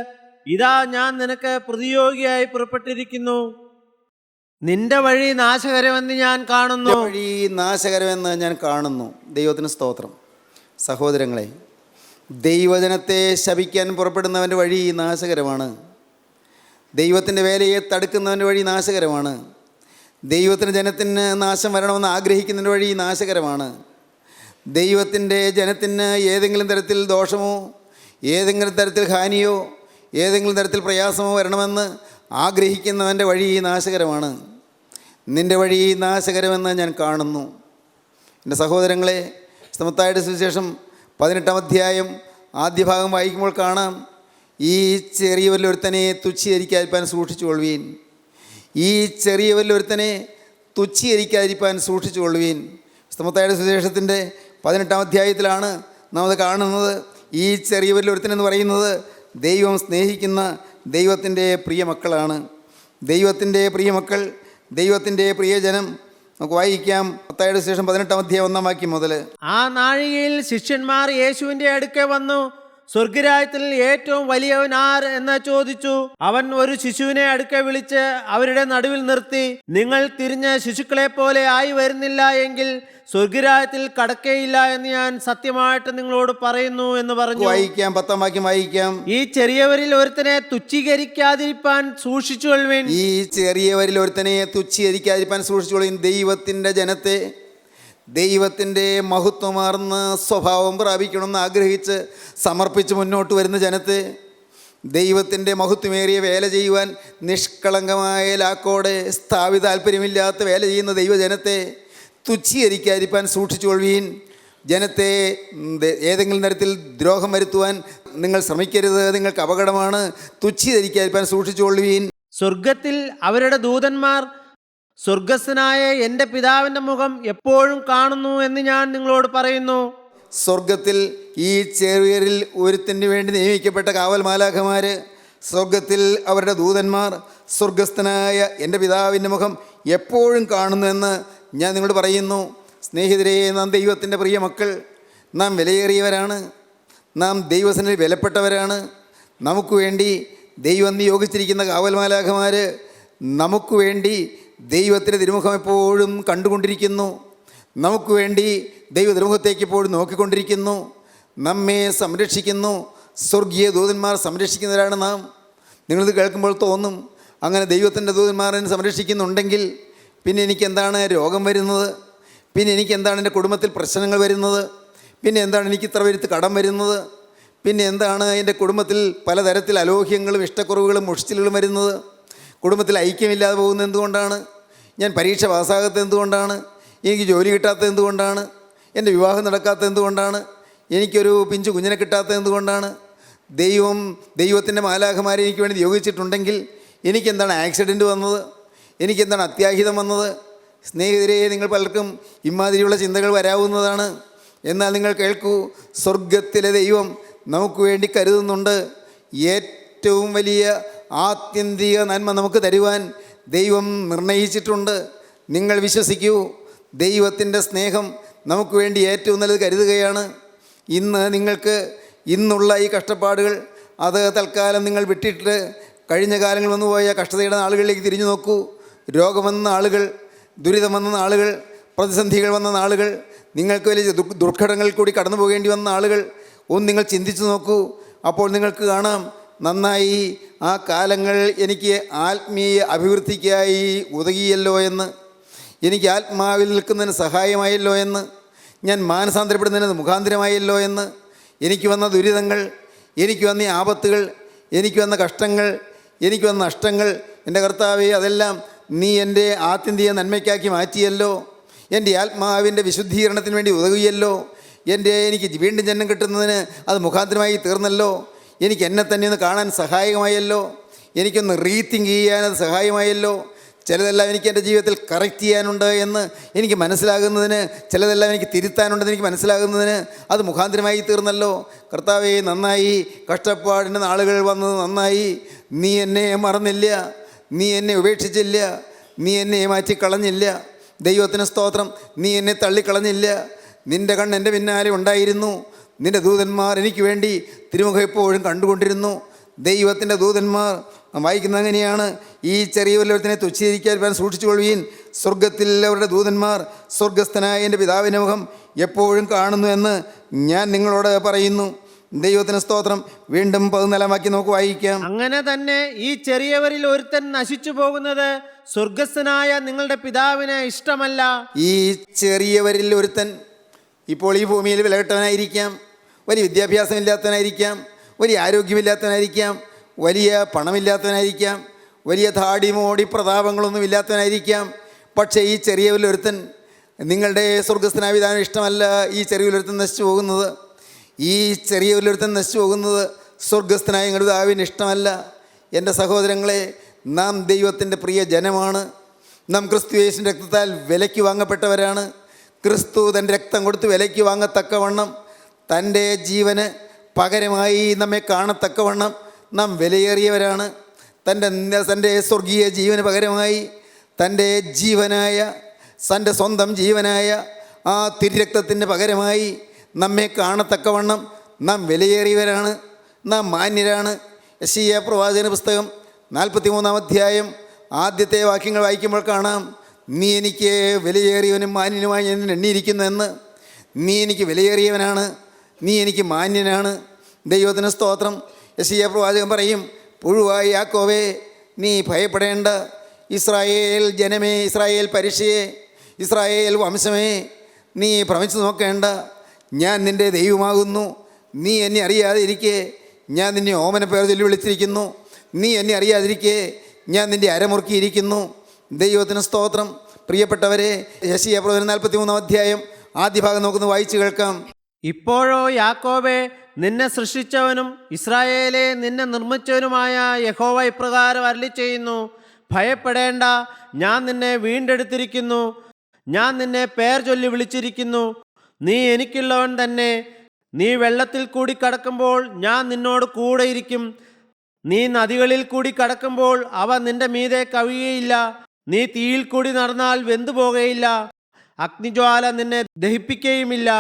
ഇതാ ഞാൻ നിനക്ക് പ്രതിയോഗിയായി പുറപ്പെട്ടിരിക്കുന്നു. നിന്റെ വഴി നാശകരമെന്ന് ഞാൻ കാണുന്നു. വഴി നാശകരമെന്ന് ഞാൻ കാണുന്നു. ദൈവത്തിന് സ്തോത്രം. സഹോദരങ്ങളെ, ദൈവജനത്തെ ശപിക്കാൻ പുറപ്പെടുന്നവൻ്റെ വഴി നാശകരമാണ്. ദൈവത്തിൻ്റെ വേലയെ തടുക്കുന്നവൻ്റെ വഴി നാശകരമാണ്. ദൈവത്തിൻ്റെ ജനത്തിന് നാശം വരണമെന്ന് ആഗ്രഹിക്കുന്നതിൻ്റെ വഴി നാശകരമാണ്. ദൈവത്തിൻ്റെ ജനത്തിന് ഏതെങ്കിലും തരത്തിൽ ദോഷമോ ഏതെങ്കിലും തരത്തിൽ ഹാനിയോ ഏതെങ്കിലും തരത്തിൽ പ്രയാസമോ വരണമെന്ന് ആഗ്രഹിക്കുന്നവൻ്റെ വഴി നാശകരമാണ്. നിൻ്റെ വഴി നാശകരമെന്ന് ഞാൻ കാണുന്നു. എൻ്റെ സഹോദരങ്ങളെ, മത്തായിയുടെ സുവിശേഷം 18-ാം അധ്യായം ആദ്യ ഭാഗം വായിക്കുമ്പോൾ കാണാം, ഈ ചെറിയവരിലൊരുത്തനെ തുച്ഛീകരിക്കാതിരിക്കാൻ സൂക്ഷിച്ചുകൊള്ളുവീൻ. ഈ ചെറിയവരിലൊരുത്തനെ തുച്ഛീകരിക്കാതിരിക്കാൻ സൂക്ഷിച്ചുകൊള്ളുവീൻ. മത്തായിയുടെ സുവിശേഷത്തിൻ്റെ 18-ാം അധ്യായത്തിലാണ് നാം അത് കാണുന്നത്. ഈ ചെറിയവരിലൊരുത്തനെന്ന് പറയുന്നത് ദൈവം സ്നേഹിക്കുന്ന ദൈവത്തിൻ്റെ പ്രിയ മക്കളാണ്. ദൈവത്തിൻ്റെ പ്രിയമക്കൾ, ദൈവത്തിൻ്റെ പ്രിയജനം. നമുക്ക് വായിക്കാം മത്തായിയുടെ സുവിശേഷം 18-ാം അധ്യായം 1-ാം വാക്യം മുതൽ. ആ നാഴികയിൽ ശിഷ്യന്മാർ യേശുവിന്റെ അടുക്കെ വന്നു, സ്വർഗരാജ്യത്തിൽ ഏറ്റവും വലിയവൻ ആർ എന്ന് ചോദിച്ചു. അവൻ ഒരു ശിശുവിനെ അടുക്കെ വിളിച്ച് അവരുടെ നടുവിൽ നിർത്തി, നിങ്ങൾ തിരിഞ്ഞ് ശിശുക്കളെ പോലെ ആയി വരുന്നില്ല എങ്കിൽ സ്വർഗരാജ്യത്തിൽ കടക്കേയില്ല എന്ന് ഞാൻ സത്യമായിട്ട് നിങ്ങളോട് പറയുന്നു എന്ന് പറഞ്ഞു. വായിക്കാം, 10-ാം വാക്യം വായിക്കാം. ഈ ചെറിയവരിൽ ഒരുത്തനെ തുച്ഛീകരിക്കാതിരിപ്പാൻ സൂക്ഷിച്ചുകൊള്ളുവിൻ. ഈ ചെറിയവരിൽ ഒരുത്തനെ തുച്ഛീകരിക്കാതിരിപ്പാൻ സൂക്ഷിച്ചുകൊള്ളുവിൻ. ദൈവത്തിൻ്റെ ജനത്തെ ദൈവത്തിൻ്റെ മഹത്വമാർന്ന സ്വഭാവം പ്രാപിക്കണമെന്ന് ആഗ്രഹിച്ച് സമർപ്പിച്ച് മുന്നോട്ട് വരുന്ന ജനത്തെ, ദൈവത്തിൻ്റെ മഹത്വമേറിയ വേല ചെയ്യുവാൻ നിഷ്കളങ്കമായ ലാക്കോടെ സ്ഥാപിത താല്പര്യമില്ലാത്ത വേല ചെയ്യുന്ന ദൈവജനത്തെ തുച്ഛീകരിക്കാതിരിക്കാൻ സൂക്ഷിച്ചുകൊള്ളുവീൻ. ജനത്തെ ഏതെങ്കിലും തരത്തിൽ ദ്രോഹം വരുത്തുവാൻ നിങ്ങൾ ശ്രമിക്കരുത്. നിങ്ങൾക്ക് അപകടമാണ്. തുച്ഛീകരിക്കാതിരിക്കാൻ സൂക്ഷിച്ചുകൊള്ളുവീൻ. സ്വർഗത്തിൽ അവരുടെ ദൂതന്മാർ സ്വർഗസ്ഥനായ എൻ്റെ പിതാവിൻ്റെ മുഖം എപ്പോഴും കാണുന്നു എന്ന് ഞാൻ നിങ്ങളോട് പറയുന്നു. സ്വർഗത്തിൽ ഈ ചെറിയരിൽ ഒരുത്തിന് വേണ്ടി നിയമിക്കപ്പെട്ട കാവൽ മാലാഖമാർ, സ്വർഗത്തിൽ അവരുടെ ദൂതന്മാർ സ്വർഗസ്ഥനായ എൻ്റെ പിതാവിൻ്റെ മുഖം എപ്പോഴും കാണുന്നു എന്ന് ഞാൻ നിങ്ങളോട് പറയുന്നു. സ്നേഹിതരെ, നാം ദൈവത്തിൻ്റെ പ്രിയ മക്കൾ, നാം വിലയേറിയവരാണ്. നാം ദൈവസന്നിധിയിൽ വിലപ്പെട്ടവരാണ്. നമുക്ക് വേണ്ടി ദൈവം നിയോഗിച്ചിരിക്കുന്ന കാവൽ മാലാഖമാർ നമുക്ക് വേണ്ടി ദൈവത്തിൻ്റെ തിരുമുഖം എപ്പോഴും കണ്ടുകൊണ്ടിരിക്കുന്നു. നമുക്ക് വേണ്ടി ദൈവ തിരുമുഖത്തേക്ക് എപ്പോഴും നോക്കിക്കൊണ്ടിരിക്കുന്നു. നമ്മെ സംരക്ഷിക്കുന്നു. സ്വർഗീയ ദൂതന്മാർ സംരക്ഷിക്കുന്നവരാണ് നാം. നിങ്ങളിത് കേൾക്കുമ്പോൾ തോന്നും, അങ്ങനെ ദൈവത്തിൻ്റെ ദൂതന്മാർ എന്നെ സംരക്ഷിക്കുന്നുണ്ടെങ്കിൽ പിന്നെ എനിക്കെന്താണ് രോഗം വരുന്നത്? പിന്നെ എനിക്കെന്താണ് എൻ്റെ കുടുംബത്തിൽ പ്രശ്നങ്ങൾ വരുന്നത്? പിന്നെ എന്താണ് എനിക്ക് ഇത്ര വരുത്ത് കടം വരുന്നത്? പിന്നെ എന്താണ് എൻ്റെ കുടുംബത്തിൽ പലതരത്തിൽ അലോഹ്യങ്ങളും ഇഷ്ടക്കുറവുകളും മുഷിച്ചിലുകളും വരുന്നത്? കുടുംബത്തിൽ ഐക്യമില്ലാതെ പോകുന്നത് എന്തുകൊണ്ടാണ്? ഞാൻ പരീക്ഷ പാസ്സാകാത്തത് എന്തുകൊണ്ടാണ്? എനിക്ക് ജോലി കിട്ടാത്തത് എന്തുകൊണ്ടാണ്? എൻ്റെ വിവാഹം നടക്കാത്തത് എന്തുകൊണ്ടാണ്? എനിക്കൊരു പിഞ്ചു കുഞ്ഞിനെ കിട്ടാത്തത് എന്തുകൊണ്ടാണ്? ദൈവത്തിൻ്റെ മാലാഖമാരെ എനിക്ക് വേണ്ടി നിയോഗിച്ചിട്ടുണ്ടെങ്കിൽ എനിക്കെന്താണ് ആക്സിഡൻറ്റ് വന്നത്? എനിക്കെന്താണ് അത്യാഹിതം വന്നത്? സ്നേഹിതരെ, നിങ്ങൾ പലർക്കും ഇമാതിരിയുള്ള ചിന്തകൾ വരാവുന്നതാണ്. എന്നാൽ നിങ്ങൾ കേൾക്കൂ, സ്വർഗത്തിലെ ദൈവം നമുക്ക് വേണ്ടി കരുതുന്നുണ്ട്. ഏറ്റവും വലിയ ആത്യന്തിക നന്മ നമുക്ക് തരുവാൻ ദൈവം നിർണയിച്ചിട്ടുണ്ട്. നിങ്ങൾ വിശ്വസിക്കൂ, ദൈവത്തിൻ്റെ സ്നേഹം നമുക്ക് വേണ്ടി ഏറ്റവും നല്ലത് കരുതുകയാണ്. ഇന്നുള്ള ഈ കഷ്ടപ്പാടുകൾ അത് തൽക്കാലം നിങ്ങൾ വിട്ടിട്ട് കഴിഞ്ഞ കാലങ്ങൾ വന്നുപോയ കഷ്ടതയുടെ നാളുകളിലേക്ക് തിരിഞ്ഞു നോക്കൂ. രോഗം വന്ന നാളുകൾ, ദുരിതം വന്ന നാളുകൾ, പ്രതിസന്ധികൾ വന്ന നാളുകൾ, നിങ്ങൾക്ക് വലിയ ദുർഘടങ്ങളിൽ കൂടി കടന്നു പോകേണ്ടി വന്ന നാളുകൾ ഒന്ന് നിങ്ങൾ ചിന്തിച്ചു നോക്കൂ. അപ്പോൾ നിങ്ങൾക്ക് കാണാം, നന്നായി ആ കാലങ്ങൾ എനിക്ക് ആത്മീയ അഭിവൃദ്ധിക്കായി ഉതകിയല്ലോ എന്ന്, എനിക്ക് ആത്മാവിൽ നിൽക്കുന്നതിന് സഹായമായല്ലോ എന്ന്, ഞാൻ മാനസാന്തരപ്പെടുന്നതിന് മുഖാന്തരമായല്ലോ എന്ന്. എനിക്ക് വന്ന ദുരിതങ്ങൾ, എനിക്ക് വന്ന ആപത്തുകൾ, എനിക്ക് വന്ന കഷ്ടങ്ങൾ, എനിക്ക് വന്ന നഷ്ടങ്ങൾ, എൻ്റെ കർത്താവേ, അതെല്ലാം നീ എൻ്റെ ആത്യന്തിക നന്മയ്ക്കാക്കി മാറ്റിയല്ലോ. എൻ്റെ ആത്മാവിൻ്റെ വിശുദ്ധീകരണത്തിന് വേണ്ടി ഉതകിയല്ലോ. എനിക്ക് വീണ്ടും ജന്മം കിട്ടുന്നതിന് അത് മുഖാന്തരമായി തീർന്നല്ലോ. എനിക്ക് എന്നെ തന്നെ ഒന്ന് കാണാൻ സഹായകമായല്ലോ, എനിക്കൊന്ന് റീതിങ്ക് ചെയ്യാനത് സഹായമായല്ലോ. ചിലതെല്ലാം എനിക്ക് എൻ്റെ ജീവിതത്തിൽ കറക്റ്റ് ചെയ്യാനുണ്ട് എന്ന് എനിക്ക് മനസ്സിലാകുന്നതിന്, ചിലതെല്ലാം എനിക്ക് തിരുത്താനുണ്ടെന്ന് എനിക്ക് മനസ്സിലാകുന്നതിന് അത് മുഖാന്തരമായി തീർന്നല്ലോ. കർത്താവേ നന്നായി, കഷ്ടപ്പാടിൻ്റെ നാളുകൾ വന്നത് നന്നായി. നീ എന്നെ മറന്നില്ല, നീ എന്നെ ഉപേക്ഷിച്ചില്ല, നീ എന്നെ മാറ്റിക്കളഞ്ഞില്ല. ദൈവത്തിന് സ്തോത്രം. നീ എന്നെ തള്ളിക്കളഞ്ഞില്ല. നിൻ്റെ കണ്ണ് എൻ്റെ പിന്നാലെ ഉണ്ടായിരുന്നു. നിൻ്റെ ദൂതന്മാർ എനിക്ക് വേണ്ടി തിരുമുഖം എപ്പോഴും കണ്ടുകൊണ്ടിരുന്നു. ദൈവത്തിൻ്റെ ദൂതന്മാർ വായിക്കുന്നത് അങ്ങനെയാണ്: ഈ ചെറിയ വല്ലവരത്തിനെ തുച്ഛീകരിക്കാൻ സൂക്ഷിച്ചുകൊള്ളുവീൻ. സ്വർഗത്തിൽ അവരുടെ ദൂതന്മാർ സ്വർഗസ്ഥനായ എൻ്റെ പിതാവിൻ്റെ മുഖം എപ്പോഴും കാണുന്നു എന്ന് ഞാൻ നിങ്ങളോട് പറയുന്നു. ദൈവത്തിന് സ്തോത്രം. വീണ്ടും 14 വാക്യം നമുക്ക് വായിക്കാം. അങ്ങനെ തന്നെ ഈ ചെറിയവരിൽ ഒരുത്തൻ നശിച്ചു പോകുന്നത് സ്വർഗസ്ഥനായ നിങ്ങളുടെ പിതാവിന് ഇഷ്ടമല്ല. ഈ ചെറിയവരിൽ ഒരുത്തൻ ഇപ്പോൾ ഈ ഭൂമിയിൽ വിലകെട്ടവനായിരിക്കാം, വലിയ വിദ്യാഭ്യാസമില്ലാത്തവനായിരിക്കാം, വലിയ ആരോഗ്യമില്ലാത്തവനായിരിക്കാം, വലിയ പണമില്ലാത്തവനായിരിക്കാം, വലിയ താടിമോടി പ്രതാപങ്ങളൊന്നും ഇല്ലാത്തവനായിരിക്കാം. പക്ഷേ ഈ ചെറിയവരിലൊരുത്തൻ നിങ്ങളുടെ സ്വർഗസ്ഥനായ പിതാവിന് ഇഷ്ടമല്ല. ഈ ചെറിയവരിലൊരുത്തൻ നശിച്ചു പോകുന്നത്, ഈ ചെറിയവരിലൊരുത്തൻ നശിച്ചു പോകുന്നത് സ്വർഗസ്ഥനായ നിങ്ങളുടെ പിതാവിന് ഇഷ്ടമല്ല. എൻ്റെ സഹോദരങ്ങളെ, നാം ദൈവത്തിൻ്റെ പ്രിയ ജനമാണ്. നാം ക്രിസ്തു യേശുവിൻ്റെ രക്തത്താൽ വിലയ്ക്ക് വാങ്ങപ്പെട്ടവരാണ്. ക്രിസ്തു തൻ്റെ രക്തം കൊടുത്ത് വിലയ്ക്ക് വാങ്ങത്തക്കവണ്ണം, തൻ്റെ ജീവന് പകരമായി നമ്മെ കാണത്തക്കവണ്ണം നാം വിലയേറിയവരാണ്. തൻ്റെ സ്വർഗീയ ജീവന് പകരമായി തൻ്റെ ജീവനായ, തൻ്റെ സ്വന്തം ജീവനായ ആ തിരുരക്തത്തിൻ്റെ പകരമായി നമ്മെ കാണത്തക്കവണ്ണം നാം വിലയേറിയവരാണ്, നാം മാന്യരാണ്. യെശയ്യാ പ്രവാചകന്റെ പുസ്തകം 43-ാം അധ്യായം ആദ്യത്തെ വാക്യങ്ങൾ വായിക്കുമ്പോൾ കാണാം: നീ എനിക്ക് വിലയേറിയവനും മാന്യനുമായി ഞാൻ എണ്ണിയിരിക്കുന്നു എന്ന്. നീ എനിക്ക് വിലയേറിയവനാണ്, നീ എനിക്ക് മാന്യനാണ്. ദൈവത്തിന് സ്തോത്രം. യെശയ്യാ പ്രവാചകൻ പറയും: പുഴുവായ യാക്കോബേ, നീ ഭയപ്പെടേണ്ട. ഇസ്രായേൽ ജനമേ, ഇസ്രായേൽ പരീക്ഷയെ, ഇസ്രായേൽ വംശമേ, നീ ഭ്രമിച്ചു നോക്കേണ്ട. ഞാൻ നിൻ്റെ ദൈവമാകുന്നു. നീ എന്നെ അറിയാതെ ഇരിക്കെ ഞാൻ നിന്നെ ഓമന പേർ ചൊല്ലി വിളിച്ചിരിക്കുന്നു. നീ എന്നെ അറിയാതിരിക്കെ ഞാൻ നിൻ്റെ അരമുറുക്കിയിരിക്കുന്നു. ദൈവത്തിന് സ്തോത്രം. പ്രിയപ്പെട്ടവരെ, യെശയ്യാ പ്രവചനം 43-ാം അധ്യായം ആദ്യ ഭാഗം നോക്കുന്നു, വായിച്ചു കേൾക്കാം. ഇപ്പോഴോ യാക്കോബേ, നിന്നെ സൃഷ്ടിച്ചവനും ഇസ്രായേലെ നിന്നെ നിർമ്മിച്ചവനുമായ യഹോവ ഇപ്രകാരം അരുളിച്ചെയ്യുന്നു: ഭയപ്പെടേണ്ട, ഞാൻ നിന്നെ വീണ്ടെടുത്തിരിക്കുന്നു, ഞാൻ നിന്നെ പേർ ചൊല്ലി വിളിച്ചിരിക്കുന്നു. നീ എനിക്കുള്ളവൻ തന്നെ. നീ വെള്ളത്തിൽ കൂടി കടക്കുമ്പോൾ ഞാൻ നിന്നോട് കൂടെ ഇരിക്കും. നീ നദികളിൽ കൂടി കടക്കുമ്പോൾ അവ നിന്റെ മീതെ കവിയുകയില്ല. നീ തീയിൽ കൂടി നടന്നാൽ വെന്തുപോകുകയില്ല. അഗ്നിജ്വാല നിന്നെ ദഹിപ്പിക്കുകയുമില്ല.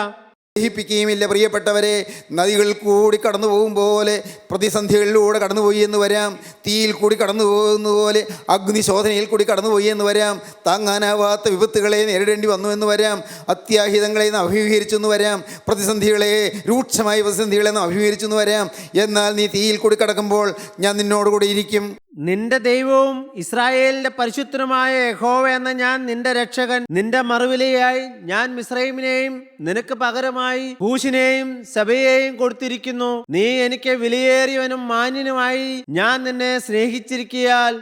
പ്രിയപ്പെട്ടവരെ, നദികളിൽ കൂടി കടന്നു പോകും പോലെ, പ്രതിസന്ധികളിലൂടെ കടന്നുപോയി എന്ന് വരാം. തീയിൽ കൂടി കടന്നു പോകുന്ന പോലെ, അഗ്നിശോധനയിൽ കൂടി കടന്നുപോയി എന്ന് വരാം. താങ്ങാനാവാത്ത വിപത്തുകളെ നേരിടേണ്ടി വന്നു എന്ന് വരാം. അത്യാഹിതങ്ങളെ നാം അഭിമുഖീകരിച്ചു എന്ന് വരാം. പ്രതിസന്ധികളെ, രൂക്ഷമായ പ്രതിസന്ധികളെ നാം അഭിമുഖീകരിച്ചു എന്ന് വരാം. എന്നാൽ നീ തീയിൽ കൂടി കടക്കുമ്പോൾ ഞാൻ നിന്നോടുകൂടി ഇരിക്കും. നിന്റെ ദൈവവും ഇസ്രായേലിന്റെ പരിശുദ്ധനുമായ യഹോവ എന്ന ഞാൻ നിന്റെ രക്ഷകൻ. നിന്റെ മറുവിലയായി ഞാൻ മിസ്രയീമിനെയും നിനക്ക് പകരമായി കൂശിനെയും സബയെയും കൊടുത്തിരിക്കുന്നു. നീ എനിക്ക് വിലയേറിയവനും മാന്യനുമായി ഞാൻ നിന്നെ സ്നേഹിച്ചിരിക്കയാൽ.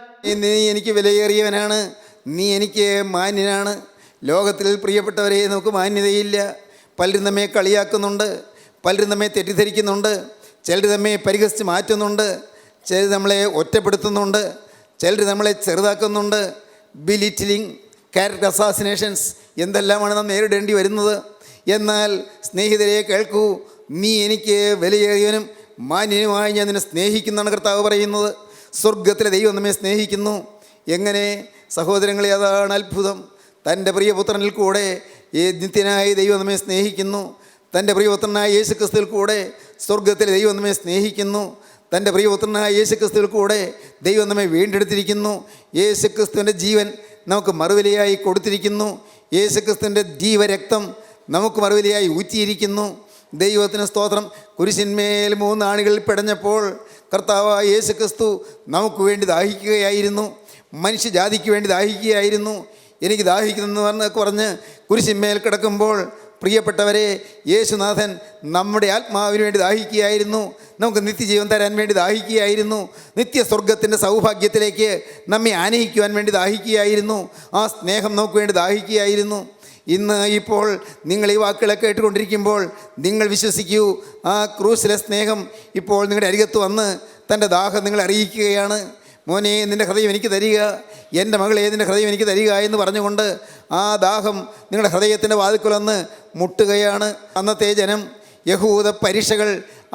നീ എനിക്ക് വിലയേറിയവനാണ്, നീ എനിക്ക് മാന്യനാണ്. ലോകത്തിൽ പ്രിയപ്പെട്ടവരെ, നമുക്ക് മാന്യതയില്ല. പലരും നമ്മെ കളിയാക്കുന്നുണ്ട്, പലരും നമ്മെ തെറ്റിദ്ധരിക്കുന്നുണ്ട്, ചിലർ നമ്മെ പരിഹസിച്ച് മാറ്റുന്നുണ്ട്, ചിലർ നമ്മളെ ഒറ്റപ്പെടുത്തുന്നുണ്ട്, ചിലർ നമ്മളെ ചെറുതാക്കുന്നുണ്ട്. ബിലിറ്റിലിങ്, ക്യാരക്ടർ അസാസിനേഷൻസ്, എന്തെല്ലാമാണ് നാം നേരിടേണ്ടി വരുന്നത്. എന്നാൽ സ്നേഹിതരെ കേൾക്കൂ, നീ എനിക്ക് വിലയേറിയവനും മാന്യനുമായി ഞാൻ നിന്നെ സ്നേഹിക്കുന്നതാണ് കർത്താവ് പറയുന്നത്. സ്വർഗത്തിലെ ദൈവം നമ്മെ സ്നേഹിക്കുന്നു. എങ്ങനെ സഹോദരങ്ങളെ? അതാണ് അത്ഭുതം. തൻ്റെ പ്രിയപുത്രനിൽ കൂടെ നിത്യനായ ദൈവം നമ്മെ സ്നേഹിക്കുന്നു. തൻ്റെ പ്രിയപുത്രനായ യേശുക്രിസ്തുവിൽ കൂടെ സ്വർഗത്തിലെ ദൈവം നമ്മെ സ്നേഹിക്കുന്നു. തൻ്റെ പ്രിയപുത്രനായ യേശുക്രിസ്തുവിൽ കൂടെ ദൈവം നമ്മെ വീണ്ടെടുത്തിരിക്കുന്നു. യേശുക്രിസ്തുവിൻ്റെ ജീവൻ നമുക്ക് മറുവിലയായി കൊടുത്തിരിക്കുന്നു. യേശുക്രിസ്തുവിൻ്റെ ജീവരക്തം നമുക്ക് മറുവിലയായി ഊറ്റിയിരിക്കുന്നു. ദൈവത്തിന് സ്തോത്രം. കുരിശിന്മേൽ 3 ആണികളിൽ പിടഞ്ഞപ്പോൾ കർത്താവായ യേശുക്രിസ്തു നമുക്ക് വേണ്ടി ദാഹിക്കുകയായിരുന്നു, മനുഷ്യജാതിക്ക് വേണ്ടി ദാഹിക്കുകയായിരുന്നു. എനിക്ക് ദാഹിക്കുന്നെന്ന് പറഞ്ഞ് കുരിശിന്മേൽ കിടക്കുമ്പോൾ പ്രിയപ്പെട്ടവരെ, യേശുനാഥൻ നമ്മുടെ ആത്മാവിന് വേണ്ടി ദാഹിക്കുകയായിരുന്നു, നമുക്ക് നിത്യജീവൻ തരാൻ വേണ്ടി ദാഹിക്കുകയായിരുന്നു, നിത്യസ്വർഗത്തിൻ്റെ സൗഭാഗ്യത്തിലേക്ക് നമ്മെ ആനയിക്കുവാൻ വേണ്ടി ദാഹിക്കുകയായിരുന്നു. ആ സ്നേഹം നമുക്ക് വേണ്ടി ദാഹിക്കുകയായിരുന്നു. ഇന്ന് ഇപ്പോൾ നിങ്ങൾ ഈ വാക്കുകളെ കേട്ടുകൊണ്ടിരിക്കുമ്പോൾ നിങ്ങൾ വിശ്വസിക്കൂ, ആ ക്രൂസിലെ സ്നേഹം ഇപ്പോൾ നിങ്ങളുടെ അരികത്ത് വന്ന് തൻ്റെ ദാഹം നിങ്ങളെ അറിയിക്കുകയാണ്. മോനെ, നിൻ്റെ ഹൃദയം എനിക്ക് തരിക, എൻ്റെ മകളെ നിൻ്റെ ഹൃദയം എനിക്ക് തരിക എന്ന് പറഞ്ഞുകൊണ്ട് ആ ദാഹം നിങ്ങളുടെ ഹൃദയത്തിൻ്റെ വാതിൽക്കൽ വന്ന് മുട്ടുകയാണ്. അന്നത്തെ ജനം യഹൂദ പരീക്ഷകൾ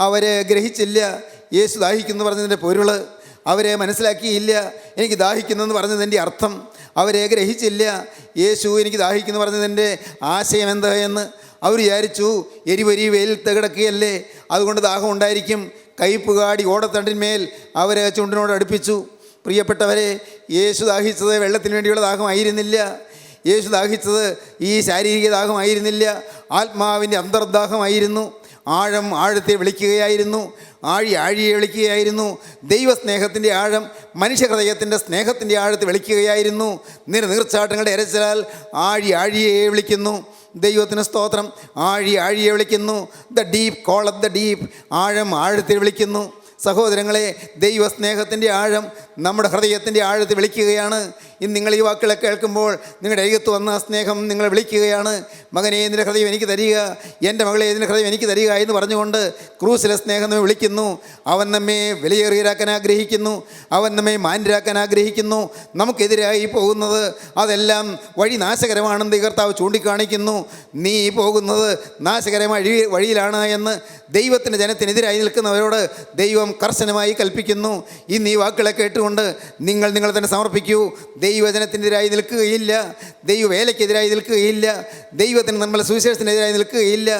അവർ ഗ്രഹിച്ചില്ല. യേശു ദാഹിക്കുന്നു പറഞ്ഞതിൻ്റെ പൊരുൾ അവരെ മനസ്സിലാക്കിയില്ല. എനിക്ക് ദാഹിക്കുന്നെന്ന് പറഞ്ഞതിൻ്റെ അർത്ഥം അവരെ ഗ്രഹിച്ചില്ല. യേശു എനിക്ക് ദാഹിക്കുന്നു പറഞ്ഞതിൻ്റെ ആശയം എന്താ എന്ന് അവർ വിചാരിച്ചു. എരിവരി വെയിലത്ത് കിടക്കുകയല്ലേ, അതുകൊണ്ട് ദാഹം ഉണ്ടായിരിക്കും. കയ്പുകാടി ഓടത്തണ്ടിന്മേൽ അവർ ചുണ്ടിനോട് അടുപ്പിച്ചു. പ്രിയപ്പെട്ടവരെ, യേശു ദാഹിച്ചത് വെള്ളത്തിന് വേണ്ടിയുള്ള ദാഹമായിരുന്നില്ല. യേശു ദാഹിച്ചത് ഈ ശാരീരിക ദാഹമായിരുന്നില്ല, ആത്മാവിൻ്റെ അന്തർദാഹമായിരുന്നു. ആഴം ആഴത്തെ വിളിക്കുകയായിരുന്നു, ആഴിയെ വിളിക്കുകയായിരുന്നു. ദൈവസ്നേഹത്തിൻ്റെ ആഴം മനുഷ്യഹൃദയത്തിൻ്റെ സ്നേഹത്തിൻ്റെ ആഴത്തെ വിളിക്കുകയായിരുന്നു. നീർച്ചാട്ടങ്ങളുടെ ഇരച്ചാൽ ആഴിയെ വിളിക്കുന്നു. ദൈവത്തിന് സ്തോത്രം. ആഴിയെ വിളിക്കുന്നു. The deep call of the deep, ആഴം ആഴത്തെ വിളിക്കുന്നു. സഹോദരങ്ങളെ, ദൈവസ്നേഹത്തിൻ്റെ ആഴം നമ്മുടെ ഹൃദയത്തിൻ്റെ ആഴത്തെ വിളിക്കുകയാണ്. ഇന്ന് നിങ്ങൾ ഈ വാക്കുകളെ കേൾക്കുമ്പോൾ നിങ്ങളുടെ അരികത്ത് വന്ന സ്നേഹം നിങ്ങളെ വിളിക്കുകയാണ്. മകനെ, നിൻ്റെ ഹൃദയം എനിക്ക് തരിക, എൻ്റെ മകളെ നിൻ്റെ ഹൃദയം എനിക്ക് തരിക എന്ന് പറഞ്ഞുകൊണ്ട് ക്രൂസിലെ സ്നേഹം നമ്മെ വിളിക്കുന്നു. അവൻ നമ്മെ വിലയേറിയരാക്കാൻ ആഗ്രഹിക്കുന്നു, അവൻ നമ്മെ മാന്യരാക്കാൻ ആഗ്രഹിക്കുന്നു. നമുക്കെതിരായി പോകുന്നത് അതെല്ലാം വഴി നാശകരമാണെന്ന് കർത്താവ് ചൂണ്ടിക്കാണിക്കുന്നു. നീ പോകുന്നത് നാശകരമായ വഴിയിലാണ് എന്ന് ദൈവത്തിൻ്റെ ജനത്തിനെതിരായി നിൽക്കുന്നവരോട് ദൈവം കർശനമായി കൽപ്പിക്കുന്നു. ഇന്ന് ഈ വാക്കുകളെ കേട്ടുകൊണ്ട് നിങ്ങൾ തന്നെ സമർപ്പിക്കൂ. ദൈവജനത്തിനെതിരായി നിൽക്കുകയില്ല, ദൈവവേലയ്ക്കെതിരായി നിൽക്കുകയില്ല, ദൈവത്തിന് നമ്മൾ സുവിശേഷത്തിനെതിരായി നിൽക്കുകയില്ല.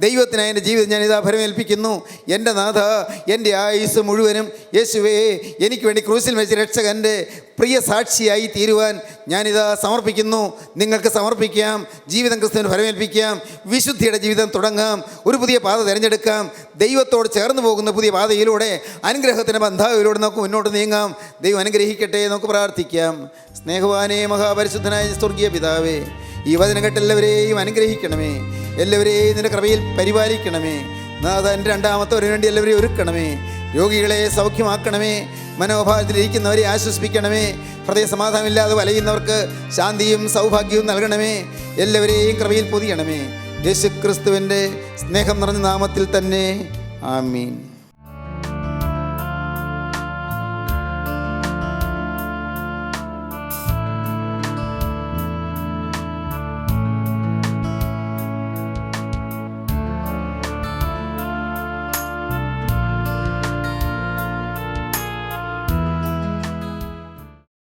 ദൈവത്തിനായി എൻ്റെ ജീവിതം ഞാനിതാ ഫലമേൽപ്പിക്കുന്നു. എൻ്റെ നാഥ, എൻ്റെ ആയുസ് മുഴുവനും യേശുവേ എനിക്ക് വേണ്ടി ക്രൂസിൽ വെച്ച് രക്ഷകൻ്റെ പ്രിയ സാക്ഷിയായി തീരുവാൻ ഞാനിതാ സമർപ്പിക്കുന്നു. നിങ്ങൾക്ക് സമർപ്പിക്കാം. ജീവിതം ക്രിസ്തുവിന് ഫലമേൽപ്പിക്കാം. വിശുദ്ധിയുടെ ജീവിതം തുടങ്ങാം. ഒരു പുതിയ പാത തിരഞ്ഞെടുക്കാം. ദൈവത്തോട് ചേർന്ന് പോകുന്ന പുതിയ പാതയിലൂടെ, അനുഗ്രഹത്തിൻ്റെ ബന്ധാവിലൂടെ നമുക്ക് മുന്നോട്ട് നീങ്ങാം. ദൈവം അനുഗ്രഹിക്കട്ടെ. നമുക്ക് പ്രാർത്ഥിക്കാം. സ്നേഹവാനേ, മഹാപരിശുദ്ധനായ സ്വർഗീയ പിതാവേ, ഈ വചനം കേട്ട് എല്ലാവരെയും അനുഗ്രഹിക്കണമേ. എല്ലാവരെയും നിൻ്റെ കൃപയിൽ പരിപാലിക്കണമേ. നാഥ, എൻ്റെ രണ്ടാമത്തവന് വേണ്ടി എല്ലാവരെയും ഒരുക്കണമേ. രോഗികളെ സൗഖ്യമാക്കണമേ. മനോഭാവത്തിലിരിക്കുന്നവരെ ആശ്വസിപ്പിക്കണമേ. ഹൃദയ സമാധാനമില്ലാതെ വലയുന്നവർക്ക് ശാന്തിയും സൗഭാഗ്യവും നൽകണമേ. എല്ലാവരെയും കൃപയിൽ പൊതിയണമേ. യേശു ക്രിസ്തുവിൻ്റെ സ്നേഹം നിറഞ്ഞ നാമത്തിൽ തന്നെ. ആമീൻ.